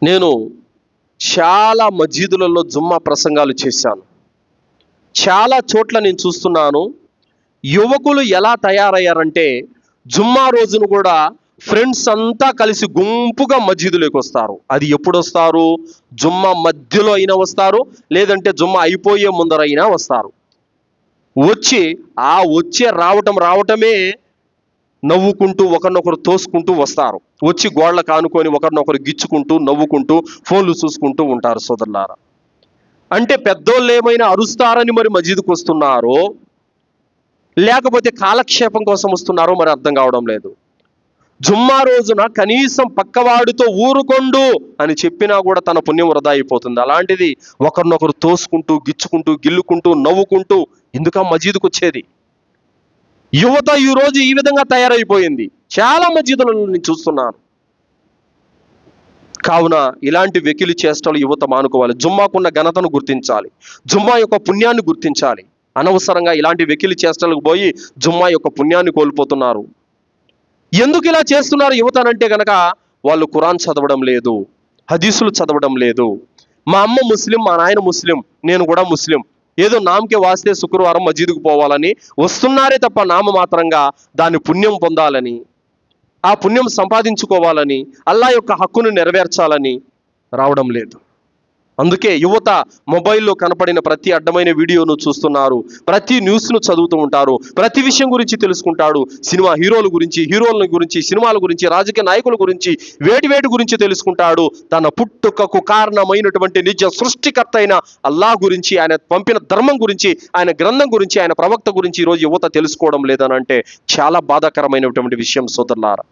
నేను చాలా మసీదులలో జుమ్మా ప్రసంగాలు చేశాను. చాలా చోట్ల నేను చూస్తున్నాను, యువకులు ఎలా తయారయ్యారంటే జుమ్మా రోజును కూడా ఫ్రెండ్స్ అంతా కలిసి గుంపుగా మసీదులోకి వస్తారు. అది ఎప్పుడు వస్తారు? జుమ్మా మధ్యలో అయినా వస్తారు, లేదంటే జుమ్మా అయిపోయే ముందరైనా వస్తారు. వచ్చే రావటమే నవ్వుకుంటూ ఒకరినొకరు తోసుకుంటూ వస్తారు. వచ్చి గోడలకు ఆనుకొని ఒకరినొకరు గిచ్చుకుంటూ నవ్వుకుంటూ ఫోన్లు చూసుకుంటూ ఉంటారు. సోదరులారా, అంటే పెద్దోళ్ళు ఏమైనా అరుస్తారని మరి మసీదుకు వస్తున్నారో, లేకపోతే కాలక్షేపం కోసం వస్తున్నారో మరి అర్థం కావడం లేదు. జుమ్మా రోజున కనీసం పక్కవాడితో ఊరుకొండు అని చెప్పినా కూడా తన పుణ్యం వృధా అయిపోతుంది. అలాంటిది ఒకరినొకరు తోసుకుంటూ గిచ్చుకుంటూ గిల్లుకుంటూ నవ్వుకుంటూ ఎందుక మసీదుకు వచ్చేది? యువత ఈ రోజు ఈ విధంగా తయారైపోయింది. చాలా మసీదులను నేను చూస్తున్నాను. కావున ఇలాంటి వెకిలి చేష్టలు యువత మానుకోవాలి. జుమ్మాకున్న ఘనతను గుర్తించాలి, జుమ్మా యొక్క పుణ్యాన్ని గుర్తించాలి. అనవసరంగా ఇలాంటి వెకిలి చేష్టలకు పోయి జుమ్మా యొక్క పుణ్యాన్ని కోల్పోతున్నారు. ఎందుకు ఇలా చేస్తున్నారు యువతనంటే గనక వాళ్ళు ఖురాన్ చదవడం లేదు, హదీసులు చదవడం లేదు. మా అమ్మ ముస్లిం, మా నాయన ముస్లిం, నేను కూడా ముస్లిం, ఏదో నామకే వాస్తే శుక్రవారం మసీదుకు పోవాలని వస్తున్నారే తప్ప నామమాత్రంగా దాని పుణ్యం పొందాలని, ఆ పుణ్యం సంపాదించుకోవాలని, అల్లా యొక్క హక్కును నెరవేర్చాలని రావడం లేదు. అందుకే యువత మొబైల్లో కనపడిన ప్రతి అడ్డమైన వీడియోను చూస్తున్నారు, ప్రతి న్యూస్ను చదువుతూ ఉంటారు, ప్రతి విషయం గురించి తెలుసుకుంటాడు. సినిమా హీరోల గురించి, సినిమాల గురించి, రాజకీయ నాయకుల గురించి, వేటి గురించి తెలుసుకుంటాడు. తన పుట్టుకకు కారణమైనటువంటి నిజ సృష్టికర్త అయిన అల్లాహ్ గురించి, ఆయన పంపిన ధర్మం గురించి, ఆయన గ్రంథం గురించి, ఆయన ప్రవక్త గురించి ఈరోజు యువత తెలుసుకోవడం లేదనంటే చాలా బాధాకరమైనటువంటి విషయం సోదరులారా.